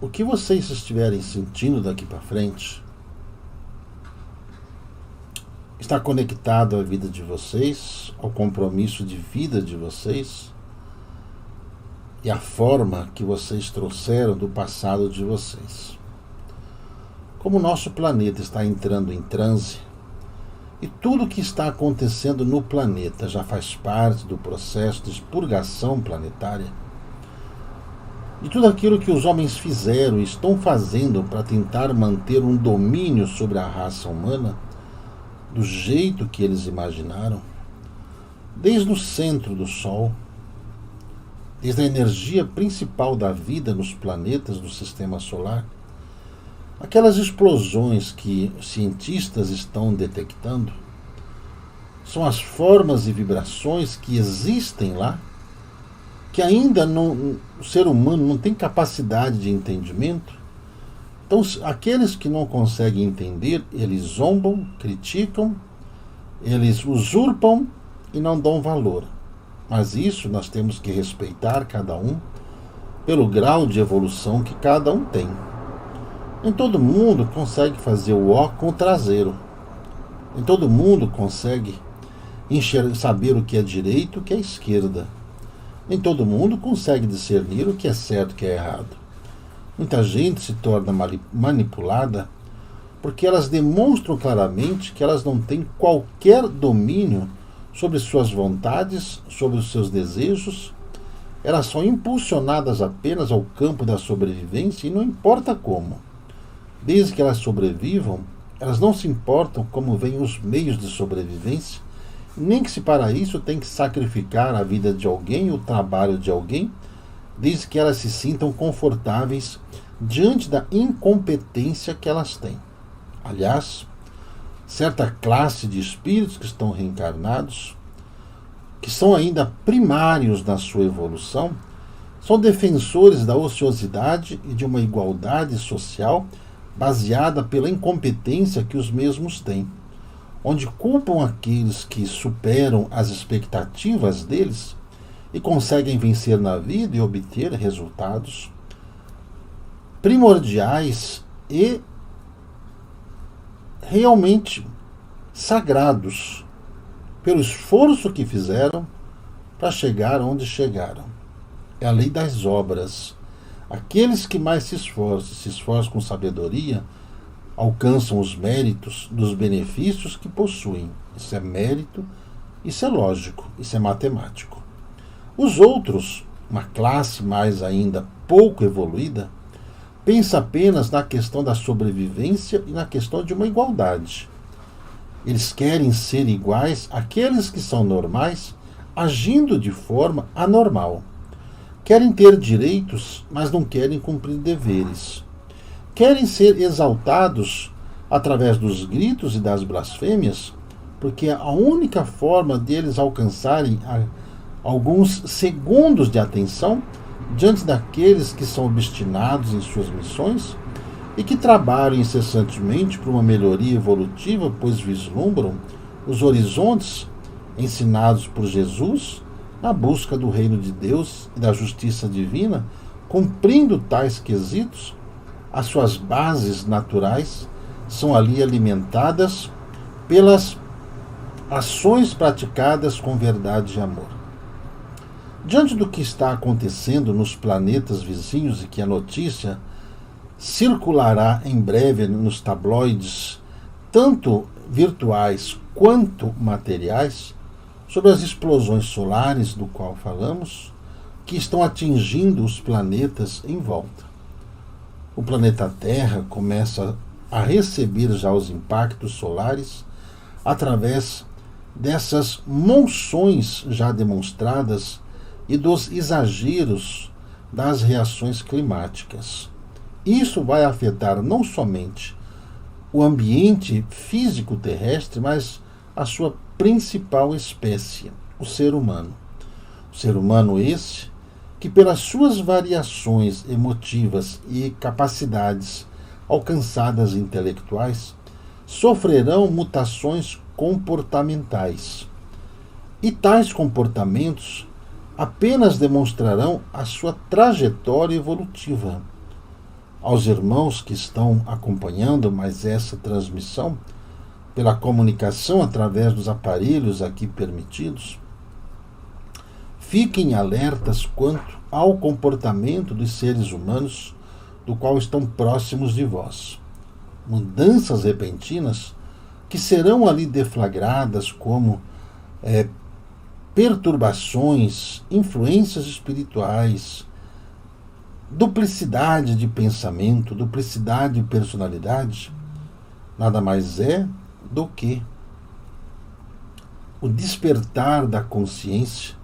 o que vocês estiverem sentindo daqui para frente está conectado à vida de vocês, ao compromisso de vida de vocês e à forma que vocês trouxeram do passado de vocês. Como o nosso planeta está entrando em transe e tudo o que está acontecendo no planeta já faz parte do processo de expurgação planetária, de tudo aquilo que os homens fizeram e estão fazendo para tentar manter um domínio sobre a raça humana, do jeito que eles imaginaram, desde o centro do Sol, desde a energia principal da vida nos planetas do Sistema Solar, aquelas explosões que cientistas estão detectando são as formas e vibrações que existem lá, que ainda o ser humano não tem capacidade de entendimento. Então, aqueles que não conseguem entender, eles zombam, criticam, eles usurpam e não dão valor. Mas isso nós temos que respeitar cada um pelo grau de evolução que cada um tem. Nem todo mundo consegue fazer o ó com o traseiro. Nem todo mundo consegue saber o que é direito e o que é esquerda. Nem todo mundo consegue discernir o que é certo e o que é errado. Muita gente se torna manipulada porque elas demonstram claramente que elas não têm qualquer domínio sobre suas vontades, sobre os seus desejos. Elas são impulsionadas apenas ao campo da sobrevivência e não importa como. Desde que elas sobrevivam, elas não se importam como vêm os meios de sobrevivência, nem que se para isso tem que sacrificar a vida de alguém, o trabalho de alguém, desde que elas se sintam confortáveis diante da incompetência que elas têm. Aliás, certa classe de espíritos que estão reencarnados, que são ainda primários na sua evolução, são defensores da ociosidade e de uma igualdade social baseada pela incompetência que os mesmos têm, onde culpam aqueles que superam as expectativas deles e conseguem vencer na vida e obter resultados primordiais e realmente sagrados pelo esforço que fizeram para chegar onde chegaram. É a lei das obras. Aqueles que mais se esforçam com sabedoria, alcançam os méritos dos benefícios que possuem. Isso é mérito, isso é lógico, isso é matemático. Os outros, uma classe mais ainda pouco evoluída, pensa apenas na questão da sobrevivência e na questão de uma igualdade. Eles querem ser iguais àqueles que são normais, agindo de forma anormal. Querem ter direitos, mas não querem cumprir deveres. Querem ser exaltados através dos gritos e das blasfêmias, porque a única forma deles alcançarem alguns segundos de atenção diante daqueles que são obstinados em suas missões e que trabalham incessantemente por uma melhoria evolutiva, pois vislumbram os horizontes ensinados por Jesus na busca do reino de Deus e da justiça divina, cumprindo tais quesitos, as suas bases naturais são ali alimentadas pelas ações praticadas com verdade e amor. Diante do que está acontecendo nos planetas vizinhos e que a notícia circulará em breve nos tabloides, tanto virtuais quanto materiais, sobre as explosões solares do qual falamos, que estão atingindo os planetas em volta. O planeta Terra começa a receber já os impactos solares através dessas monções já demonstradas e dos exageros das reações climáticas. Isso vai afetar não somente o ambiente físico terrestre, mas a sua principal espécie, o ser humano. O ser humano esse que, pelas suas variações emotivas e capacidades alcançadas intelectuais, sofrerão mutações comportamentais. E tais aos irmãos que estão acompanhando mais essa transmissão, pela comunicação através dos aparelhos aqui permitidos, fiquem alertas quanto ao comportamento dos seres humanos do qual estão próximos de vós. Mudanças repentinas que serão ali deflagradas como perturbações, influências espirituais, duplicidade de pensamento, duplicidade de personalidade, nada mais é do que o despertar da consciência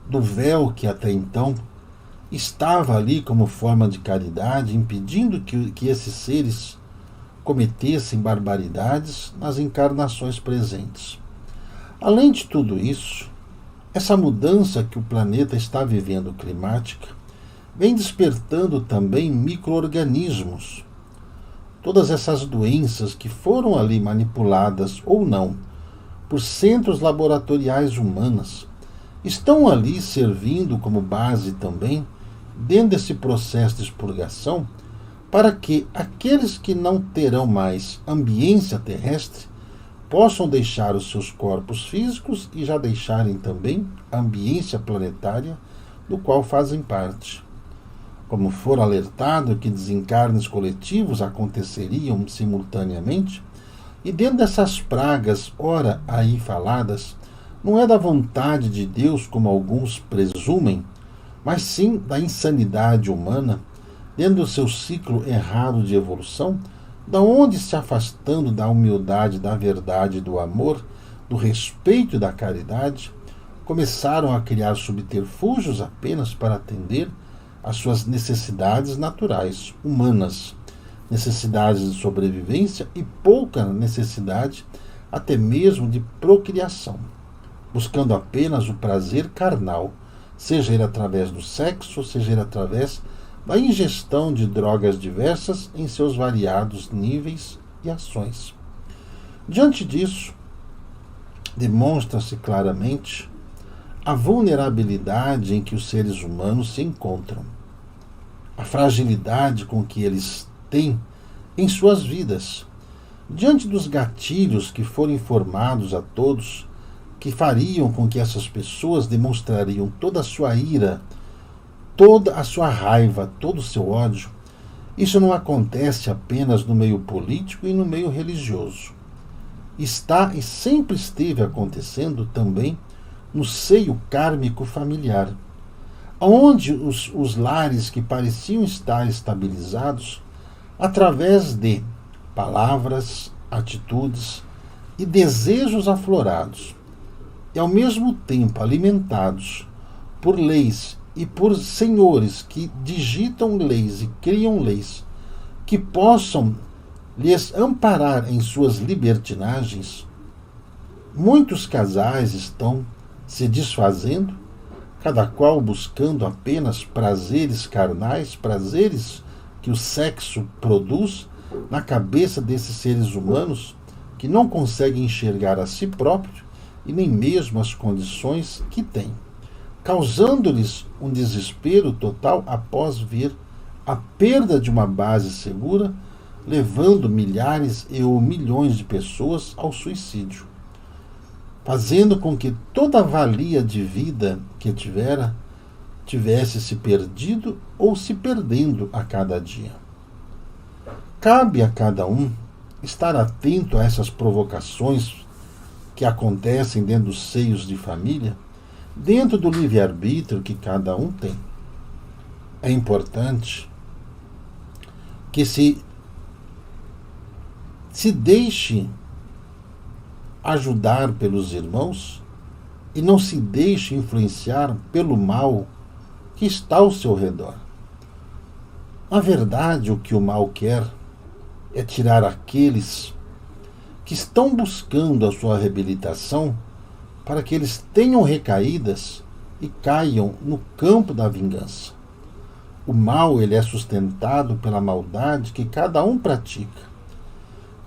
do véu que até então estava ali como forma de caridade, impedindo que esses seres cometessem barbaridades nas encarnações presentes. Além de tudo isso, essa mudança que o planeta está vivendo climática vem despertando também micro-organismos. Todas essas doenças que foram ali manipuladas ou não por centros laboratoriais humanas estão ali servindo como base também, dentro desse processo de expurgação, para que aqueles que não terão mais ambiência terrestre possam deixar os seus corpos físicos e já deixarem também a ambiência planetária do qual fazem parte. Como for alertado que desencarnes coletivos aconteceriam simultaneamente, e dentro dessas pragas, ora aí faladas, não é da vontade de Deus, como alguns presumem, mas sim da insanidade humana, dentro do seu ciclo errado de evolução, da onde, se afastando da humildade, da verdade, do amor, do respeito e da caridade, começaram a criar subterfúgios apenas para atender às suas necessidades naturais, humanas, necessidades de sobrevivência e pouca necessidade até mesmo de procriação, buscando apenas o prazer carnal, seja ele através do sexo, seja ele através da ingestão de drogas diversas em seus variados níveis e ações. Diante disso, demonstra-se claramente a vulnerabilidade em que os seres humanos se encontram, a fragilidade com que eles têm em suas vidas, diante dos gatilhos que foram informados a todos, que fariam com que essas pessoas demonstrariam toda a sua ira, toda a sua raiva, todo o seu ódio. Isso não acontece apenas no meio político e no meio religioso. Está e sempre esteve acontecendo também no seio kármico familiar, onde os lares que pareciam estar estabilizados através de palavras, atitudes e desejos aflorados, e ao mesmo tempo alimentados por leis e por senhores que digitam leis e criam leis que possam lhes amparar em suas libertinagens, muitos casais estão se desfazendo, cada qual buscando apenas prazeres carnais, prazeres que o sexo produz na cabeça desses seres humanos que não conseguem enxergar a si próprios e nem mesmo as condições que têm, causando-lhes um desespero total após ver a perda de uma base segura, levando milhares ou milhões de pessoas ao suicídio, fazendo com que toda a valia de vida que tivesse se perdido ou se perdendo a cada dia. Cabe a cada um estar atento a essas provocações que acontecem dentro dos seios de família, dentro do livre-arbítrio que cada um tem. É importante que se deixe ajudar pelos irmãos e não se deixe influenciar pelo mal que está ao seu redor. Na verdade, o que o mal quer é tirar aqueles que estão buscando a sua reabilitação para que eles tenham recaídas e caiam no campo da vingança. O mal ele é sustentado pela maldade que cada um pratica.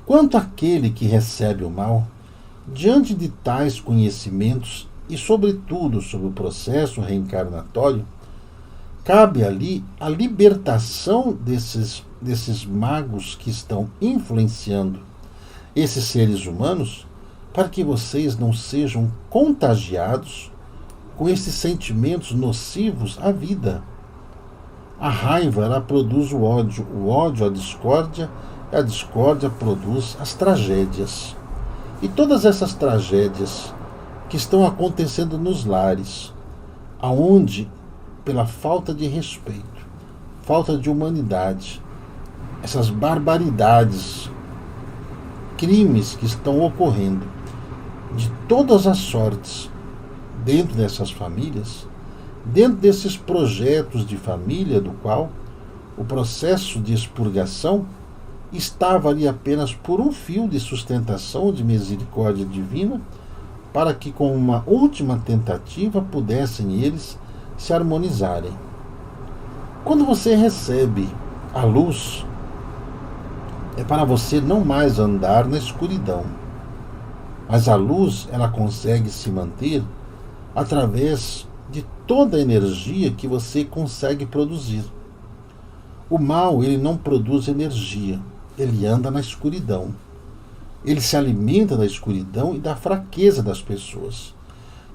Quanto àquele que recebe o mal, diante de tais conhecimentos e, sobretudo, sobre o processo reencarnatório, cabe ali a libertação desses magos que estão influenciando esses seres humanos, para que vocês não sejam contagiados com esses sentimentos nocivos à vida. A raiva, ela produz o ódio a discórdia, e a discórdia produz as tragédias. E todas essas tragédias que estão acontecendo nos lares, aonde, pela falta de respeito, falta de humanidade, essas barbaridades, crimes que estão ocorrendo de todas as sortes dentro dessas famílias, dentro desses projetos de família, do qual o processo de expurgação estava ali apenas por um fio de sustentação de misericórdia divina, para que com uma última tentativa pudessem eles se harmonizarem. Quando você recebe a luz, é para você não mais andar na escuridão, mas a luz, ela consegue se manter através de toda a energia que você consegue produzir. O mal, ele não produz energia, ele anda na escuridão. Ele se alimenta da escuridão e da fraqueza das pessoas.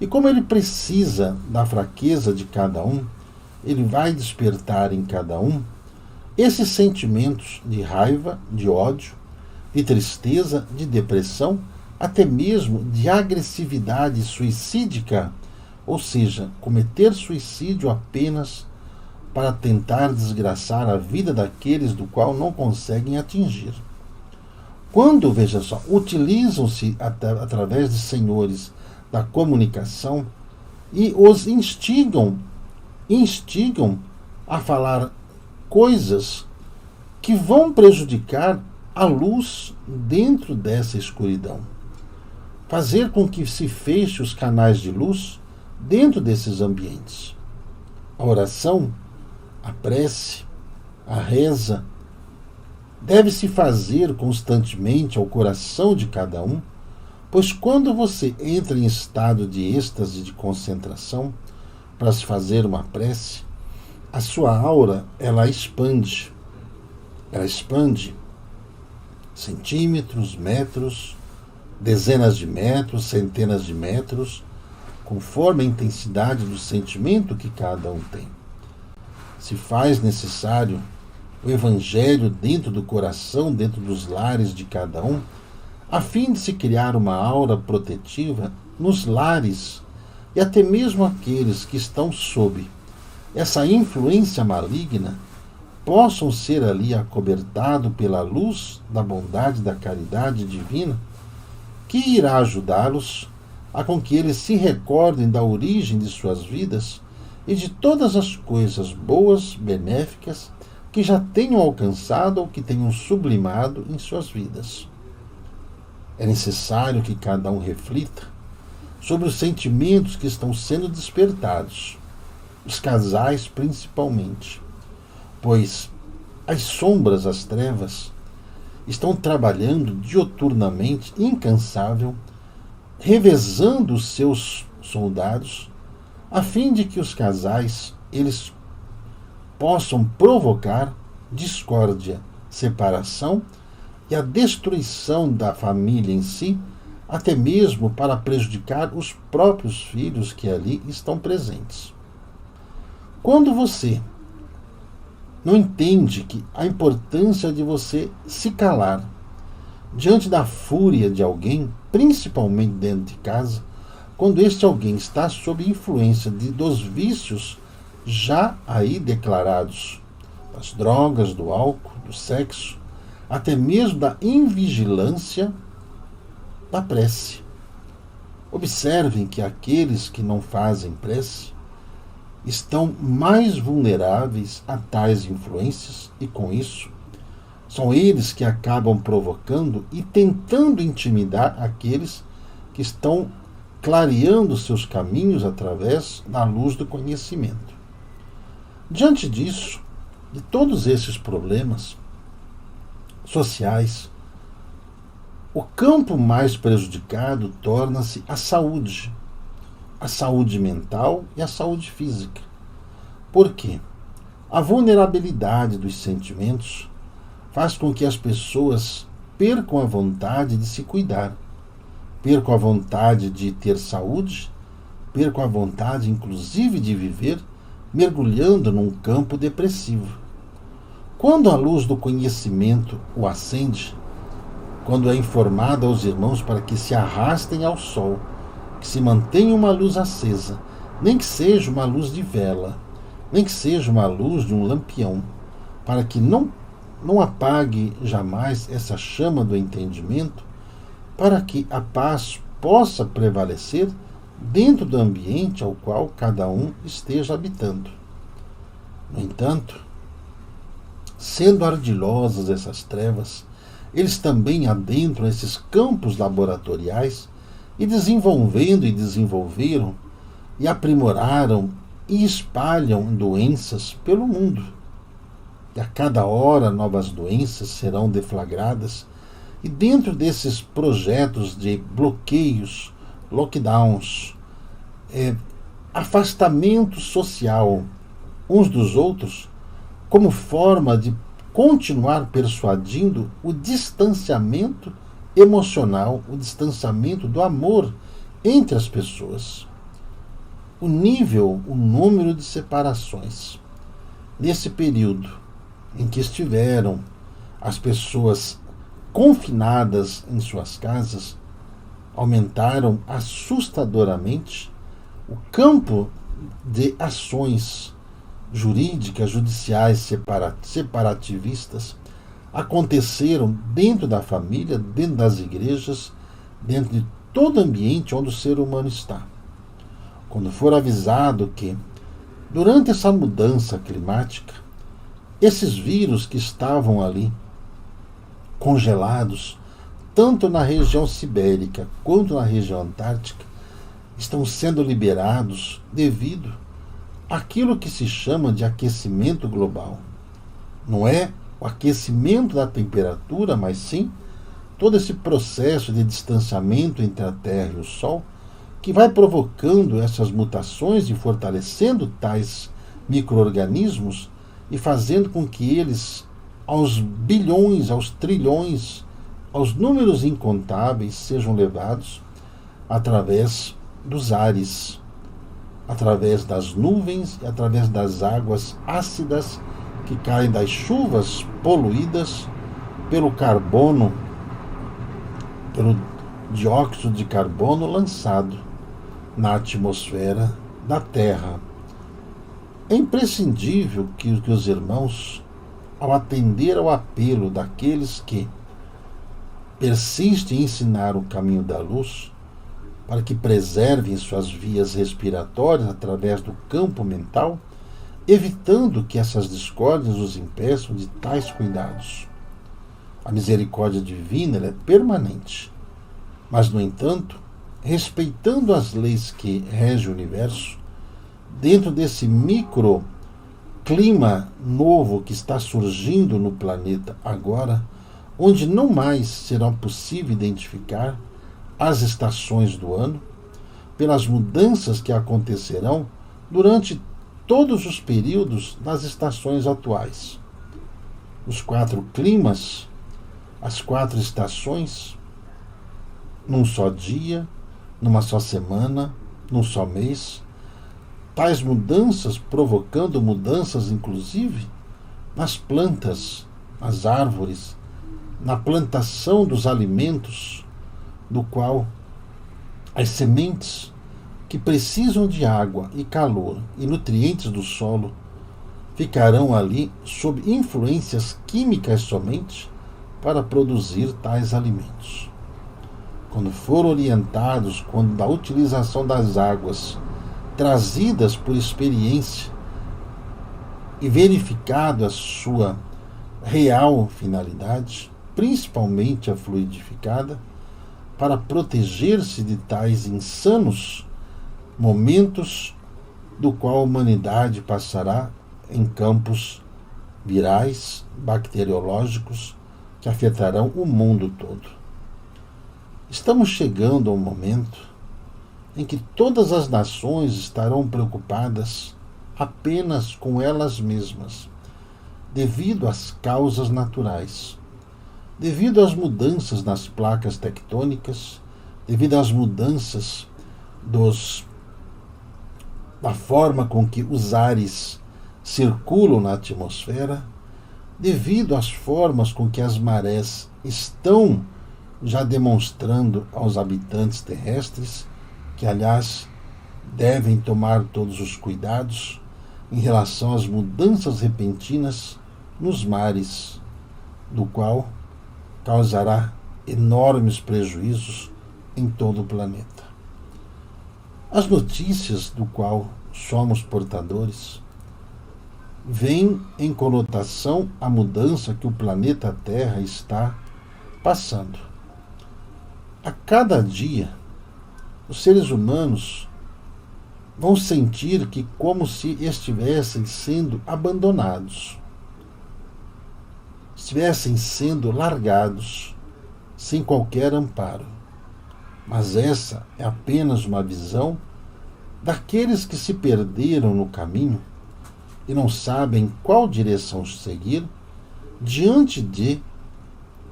E como ele precisa da fraqueza de cada um, ele vai despertar em cada um esses sentimentos de raiva, de ódio, de tristeza, de depressão, até mesmo de agressividade suicídica, ou seja, cometer suicídio apenas para tentar desgraçar a vida daqueles do qual não conseguem atingir. Quando, veja só, utilizam-se através de senhores da comunicação e os instigam a falar coisas que vão prejudicar a luz dentro dessa escuridão. Fazer com que se feche os canais de luz dentro desses ambientes. A oração, a prece, a reza, deve-se fazer constantemente ao coração de cada um, pois quando você entra em estado de êxtase de concentração para se fazer uma prece, a sua aura, ela expande centímetros, metros, dezenas de metros, centenas de metros, conforme a intensidade do sentimento que cada um tem. Se faz necessário o Evangelho dentro do coração, dentro dos lares de cada um, a fim de se criar uma aura protetiva nos lares e até mesmo aqueles que estão sob essa influência maligna possam ser ali acobertados pela luz da bondade, da caridade divina, que irá ajudá-los a com que eles se recordem da origem de suas vidas e de todas as coisas boas, benéficas, que já tenham alcançado ou que tenham sublimado em suas vidas. É necessário que cada um reflita sobre os sentimentos que estão sendo despertados, os casais principalmente, pois as sombras, as trevas, estão trabalhando dioturnamente, incansável, revezando os seus soldados, a fim de que os casais eles possam provocar discórdia, separação e a destruição da família em si, até mesmo para prejudicar os próprios filhos que ali estão presentes. Quando você não entende que a importância de você se calar diante da fúria de alguém, principalmente dentro de casa, quando este alguém está sob influência dos vícios já aí declarados, das drogas, do álcool, do sexo, até mesmo da invigilância da prece. Observem que aqueles que não fazem prece estão mais vulneráveis a tais influências e, com isso, são eles que acabam provocando e tentando intimidar aqueles que estão clareando seus caminhos através da luz do conhecimento. Diante disso, de todos esses problemas sociais, o campo mais prejudicado torna-se a saúde mental e a saúde física. Por quê? A vulnerabilidade dos sentimentos faz com que as pessoas percam a vontade de se cuidar, percam a vontade de ter saúde, percam a vontade, inclusive, de viver, mergulhando num campo depressivo. Quando a luz do conhecimento o acende, quando é informado aos irmãos para que se arrastem ao sol, que se mantenha uma luz acesa, nem que seja uma luz de vela, nem que seja uma luz de um lampião, para que não apague jamais essa chama do entendimento, para que a paz possa prevalecer dentro do ambiente ao qual cada um esteja habitando. No entanto, sendo ardilosas essas trevas, eles também adentram esses campos laboratoriais e desenvolveram e aprimoraram e espalham doenças pelo mundo. E a cada hora novas doenças serão deflagradas, e dentro desses projetos de bloqueios, lockdowns, afastamento social uns dos outros, como forma de continuar persuadindo o distanciamento emocional, o distanciamento do amor entre as pessoas. O número de separações nesse período em que estiveram as pessoas confinadas em suas casas aumentaram assustadoramente. O campo de ações jurídicas, judiciais separativistas aconteceram dentro da família, dentro das igrejas, dentro de todo ambiente onde o ser humano está. Quando for avisado que, durante essa mudança climática, esses vírus que estavam ali congelados, tanto na região sibérica quanto na região antártica, estão sendo liberados devido àquilo que se chama de aquecimento global. Não é o aquecimento da temperatura, mas sim todo esse processo de distanciamento entre a Terra e o Sol, que vai provocando essas mutações e fortalecendo tais micro-organismos e fazendo com que eles, aos bilhões, aos trilhões, aos números incontáveis, sejam levados através dos ares, através das nuvens e através das águas ácidas que caem das chuvas poluídas pelo carbono, pelo dióxido de carbono lançado na atmosfera da Terra. É imprescindível que os irmãos, ao atender ao apelo daqueles que persistem em ensinar o caminho da luz, para que preservem suas vias respiratórias através do campo mental, evitando que essas discórdias os impeçam de tais cuidados. A misericórdia divina é permanente, mas, no entanto, respeitando as leis que regem o universo, dentro desse microclima novo que está surgindo no planeta agora, onde não mais será possível identificar as estações do ano, pelas mudanças que acontecerão durante todos os períodos das estações atuais. Os 4 climas, as 4 estações, num só dia, numa só semana, num só mês, tais mudanças provocando mudanças, inclusive, nas plantas, nas árvores, na plantação dos alimentos, do qual as sementes que precisam de água e calor e nutrientes do solo ficarão ali sob influências químicas somente para produzir tais alimentos. Quando foram orientados quando da utilização das águas trazidas por experiência e verificado a sua real finalidade, principalmente a fluidificada, para proteger-se de tais insanos momentos do qual a humanidade passará em campos virais, bacteriológicos, que afetarão o mundo todo. Estamos chegando a um momento em que todas as nações estarão preocupadas apenas com elas mesmas, devido às causas naturais, devido às mudanças nas placas tectônicas, devido às mudanças da forma com que os ares circulam na atmosfera, devido às formas com que as marés estão já demonstrando aos habitantes terrestres, que, aliás, devem tomar todos os cuidados em relação às mudanças repentinas nos mares, do qual causará enormes prejuízos em todo o planeta. As notícias do qual somos portadores vêm em conotação à mudança que o planeta Terra está passando. A cada dia, os seres humanos vão sentir que como se estivessem sendo abandonados, estivessem sendo largados sem qualquer amparo. Mas essa é apenas uma visão daqueles que se perderam no caminho e não sabem qual direção seguir diante de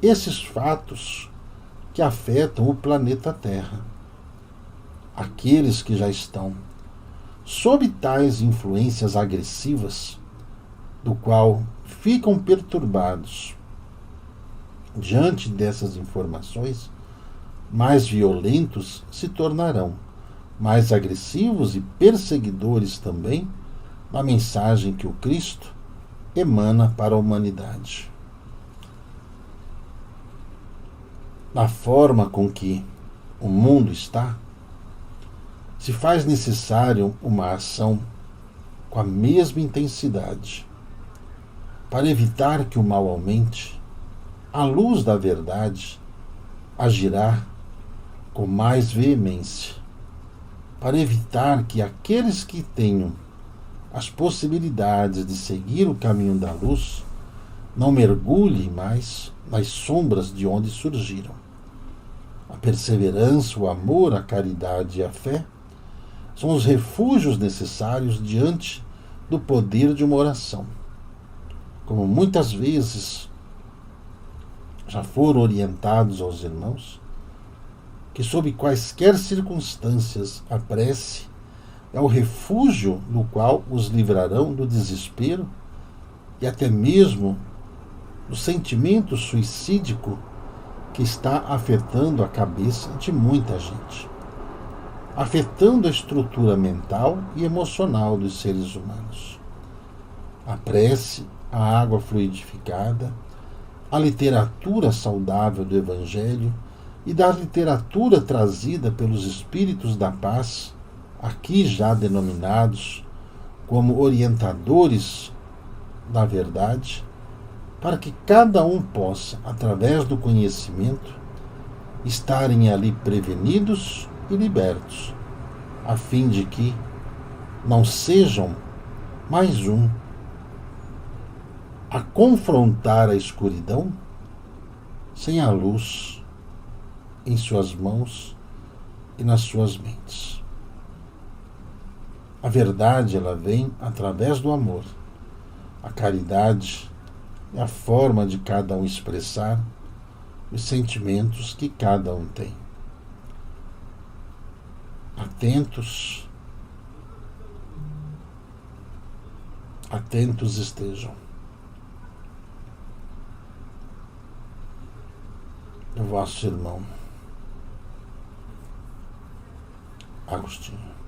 esses fatos que afetam o planeta Terra. Aqueles que já estão sob tais influências agressivas, do qual ficam perturbados diante dessas informações, mais violentos se tornarão, mais agressivos e perseguidores também na mensagem que o Cristo emana para a humanidade. Na forma com que o mundo está, se faz necessário uma ação com a mesma intensidade para evitar que o mal aumente. A luz da verdade agirá com mais veemência para evitar que aqueles que tenham as possibilidades de seguir o caminho da luz não mergulhem mais nas sombras de onde surgiram. A perseverança, o amor, a caridade e a fé são os refúgios necessários diante do poder de uma oração. Como muitas vezes já foram orientados aos irmãos, que sob quaisquer circunstâncias a prece é o refúgio no qual os livrarão do desespero e até mesmo do sentimento suicídico que está afetando a cabeça de muita gente, afetando a estrutura mental e emocional dos seres humanos. A prece, a água fluidificada, a literatura saudável do Evangelho e da literatura trazida pelos Espíritos da Paz, aqui já denominados como orientadores da verdade, para que cada um possa, através do conhecimento, estarem ali prevenidos e libertos, a fim de que não sejam mais um a confrontar a escuridão sem a luz em suas mãos e nas suas mentes. A verdade, ela vem através do amor. A caridade é a forma de cada um expressar os sentimentos que cada um tem. Atentos estejam. O vosso irmão Agostinho.